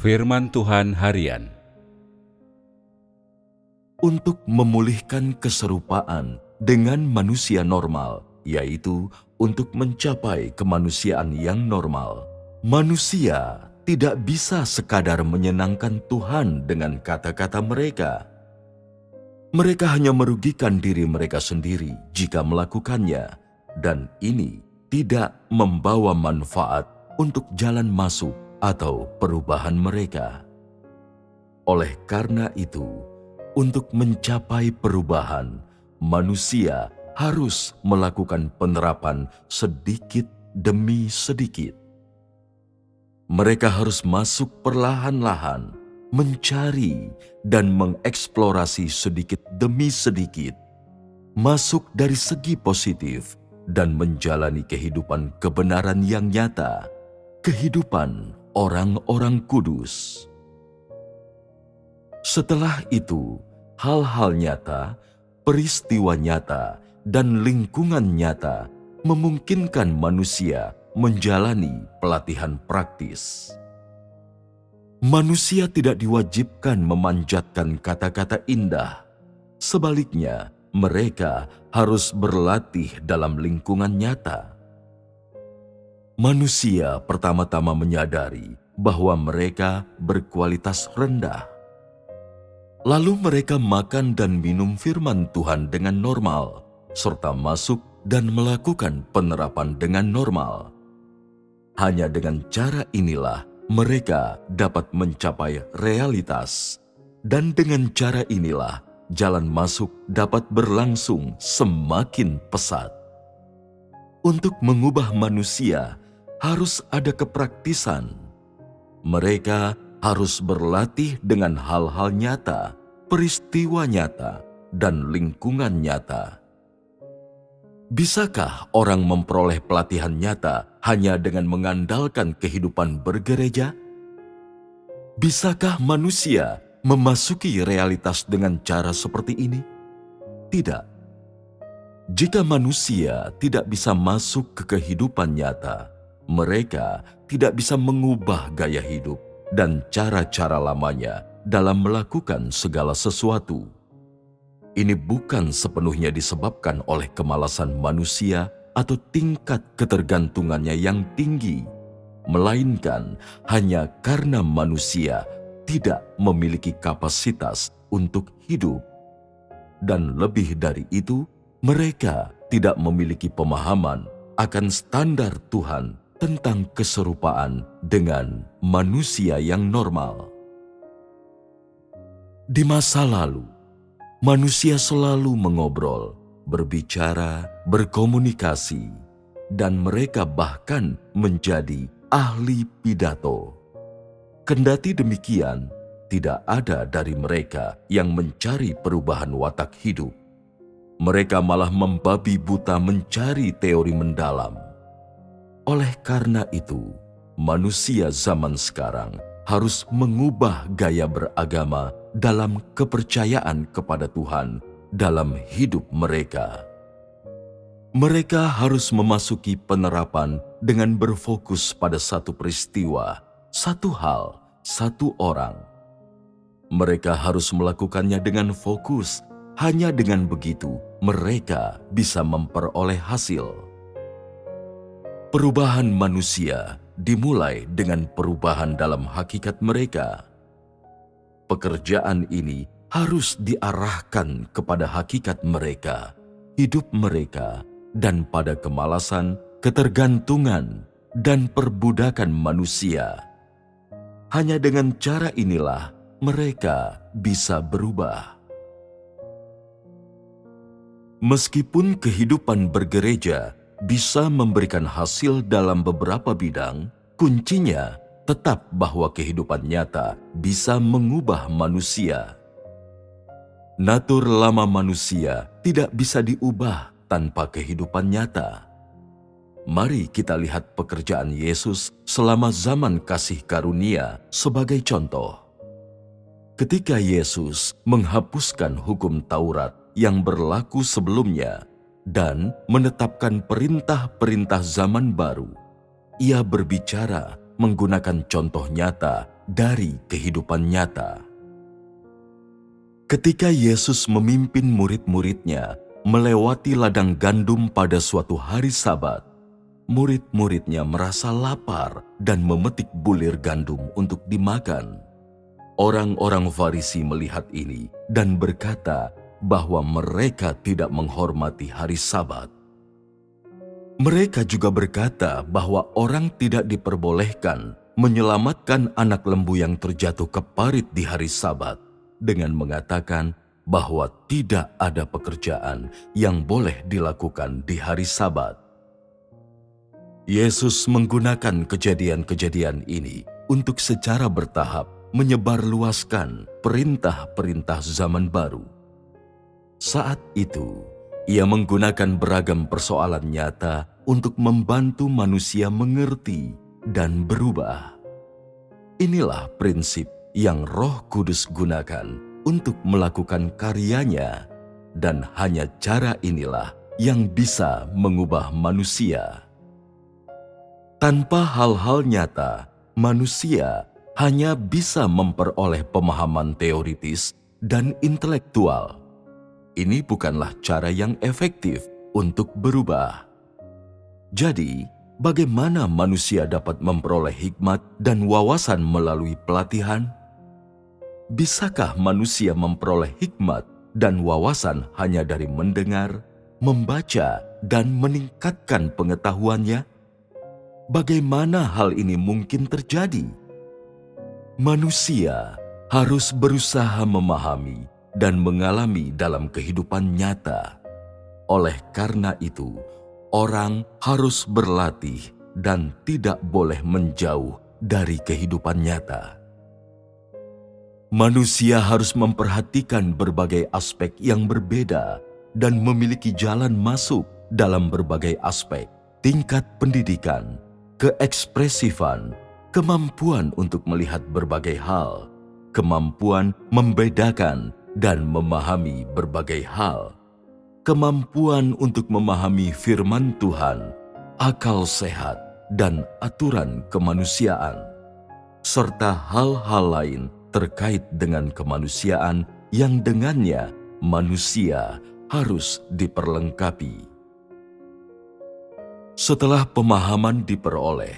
Firman Tuhan Harian. Untuk memulihkan keserupaan dengan manusia normal, yaitu untuk mencapai kemanusiaan yang normal. Manusia tidak bisa sekadar menyenangkan Tuhan dengan kata-kata mereka. Mereka hanya merugikan diri mereka sendiri jika melakukannya, dan ini tidak membawa manfaat untuk jalan masuk atau perubahan mereka. Oleh karena itu, untuk mencapai perubahan, manusia harus melakukan penerapan sedikit demi sedikit. Mereka harus masuk perlahan-lahan, mencari dan mengeksplorasi sedikit demi sedikit, masuk dari segi positif dan menjalani kehidupan kebenaran yang nyata, kehidupan orang-orang kudus. Setelah itu, hal-hal nyata, peristiwa nyata, dan lingkungan nyata memungkinkan manusia menjalani pelatihan praktis. Manusia tidak diwajibkan memanjatkan kata-kata indah. Sebaliknya, mereka harus berlatih dalam lingkungan nyata. Manusia pertama-tama menyadari bahwa mereka berkualitas rendah. Lalu mereka makan dan minum firman Tuhan dengan normal, serta masuk dan melakukan penerapan dengan normal. Hanya dengan cara inilah mereka dapat mencapai realitas, dan dengan cara inilah jalan masuk dapat berlangsung semakin pesat. Untuk mengubah manusia harus ada kepraktisan. Mereka harus berlatih dengan hal-hal nyata, peristiwa nyata, dan lingkungan nyata. Bisakah orang memperoleh pelatihan nyata hanya dengan mengandalkan kehidupan bergereja? Bisakah manusia memasuki realitas dengan cara seperti ini? Tidak. Jika manusia tidak bisa masuk ke kehidupan nyata, mereka tidak bisa mengubah gaya hidup dan cara-cara lamanya dalam melakukan segala sesuatu. Ini bukan sepenuhnya disebabkan oleh kemalasan manusia atau tingkat ketergantungannya yang tinggi, melainkan hanya karena manusia tidak memiliki kapasitas untuk hidup. Dan lebih dari itu, mereka tidak memiliki pemahaman akan standar Tuhan tentang keserupaan dengan manusia yang normal. Di masa lalu, manusia selalu mengobrol, berbicara, berkomunikasi, dan mereka bahkan menjadi ahli pidato. Kendati demikian, tidak ada dari mereka yang mencari perubahan watak hidup. Mereka malah membabi buta mencari teori mendalam. Oleh karena itu, manusia zaman sekarang harus mengubah gaya beragama dalam kepercayaan kepada Tuhan dalam hidup mereka. Mereka harus memasuki penerapan dengan berfokus pada satu peristiwa, satu hal, satu orang. Mereka harus melakukannya dengan fokus. Hanya dengan begitu, mereka bisa memperoleh hasil. Perubahan manusia dimulai dengan perubahan dalam hakikat mereka. Pekerjaan ini harus diarahkan kepada hakikat mereka, hidup mereka, dan pada kemalasan, ketergantungan, dan perbudakan manusia. Hanya dengan cara inilah mereka bisa berubah. Meskipun kehidupan bergereja bisa memberikan hasil dalam beberapa bidang, kuncinya tetap bahwa kehidupan nyata bisa mengubah manusia. Natur lama manusia tidak bisa diubah tanpa kehidupan nyata. Mari kita lihat pekerjaan Yesus selama zaman kasih karunia sebagai contoh. Ketika Yesus menghapuskan hukum Taurat yang berlaku sebelumnya dan menetapkan perintah-perintah zaman baru, Ia berbicara menggunakan contoh nyata dari kehidupan nyata. Ketika Yesus memimpin murid-muridnya melewati ladang gandum pada suatu hari Sabat, murid-muridnya merasa lapar dan memetik bulir gandum untuk dimakan. Orang-orang Farisi melihat ini dan berkata bahwa mereka tidak menghormati hari Sabat. Mereka juga berkata bahwa orang tidak diperbolehkan menyelamatkan anak lembu yang terjatuh ke parit di hari Sabat dengan mengatakan bahwa tidak ada pekerjaan yang boleh dilakukan di hari Sabat. Yesus menggunakan kejadian-kejadian ini untuk secara bertahap menyebarluaskan perintah-perintah zaman baru. Saat itu, ia menggunakan beragam persoalan nyata untuk membantu manusia mengerti dan berubah. Inilah prinsip yang Roh Kudus gunakan untuk melakukan karyanya, dan hanya cara inilah yang bisa mengubah manusia. Tanpa hal-hal nyata, manusia hanya bisa memperoleh pemahaman teoritis dan intelektual. Ini bukanlah cara yang efektif untuk berubah. Jadi, bagaimana manusia dapat memperoleh hikmat dan wawasan melalui pelatihan? Bisakah manusia memperoleh hikmat dan wawasan hanya dari mendengar, membaca, dan meningkatkan pengetahuannya? Bagaimana hal ini mungkin terjadi? Manusia harus berusaha memahami dan mengalami dalam kehidupan nyata. Oleh karena itu, orang harus berlatih dan tidak boleh menjauh dari kehidupan nyata. Manusia harus memperhatikan berbagai aspek yang berbeda dan memiliki jalan masuk dalam berbagai aspek, tingkat pendidikan, keekspresifan, kemampuan untuk melihat berbagai hal, kemampuan membedakan dan memahami berbagai hal, kemampuan untuk memahami firman Tuhan, akal sehat, dan aturan kemanusiaan, serta hal-hal lain terkait dengan kemanusiaan yang dengannya manusia harus diperlengkapi. Setelah pemahaman diperoleh,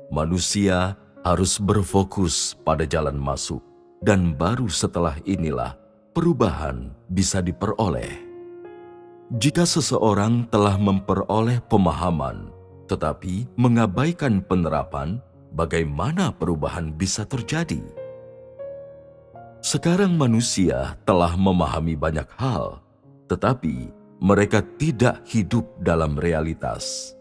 manusia harus berfokus pada jalan masuk, dan baru setelah inilah perubahan bisa diperoleh. Jika seseorang telah memperoleh pemahaman, tetapi mengabaikan penerapan, bagaimana perubahan bisa terjadi? Sekarang manusia telah memahami banyak hal, tetapi mereka tidak hidup dalam realitas.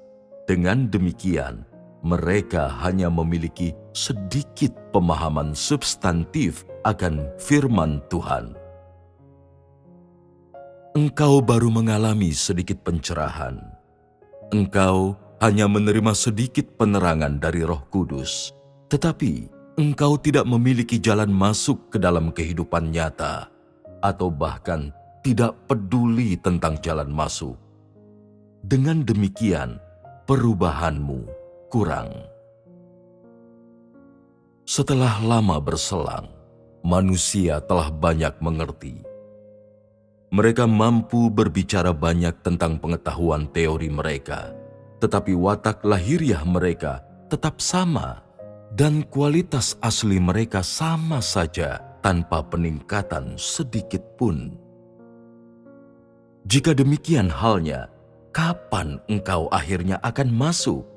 Dengan demikian, mereka hanya memiliki sedikit pemahaman substantif akan firman Tuhan. Engkau baru mengalami sedikit pencerahan. Engkau hanya menerima sedikit penerangan dari Roh Kudus, tetapi engkau tidak memiliki jalan masuk ke dalam kehidupan nyata, atau bahkan tidak peduli tentang jalan masuk. Dengan demikian, perubahanmu kurang. Setelah lama berselang, manusia telah banyak mengerti. Mereka mampu berbicara banyak tentang pengetahuan teori mereka, tetapi watak lahiriah mereka tetap sama, dan kualitas asli mereka sama saja tanpa peningkatan sedikit pun. Jika demikian halnya, kapan engkau akhirnya akan masuk?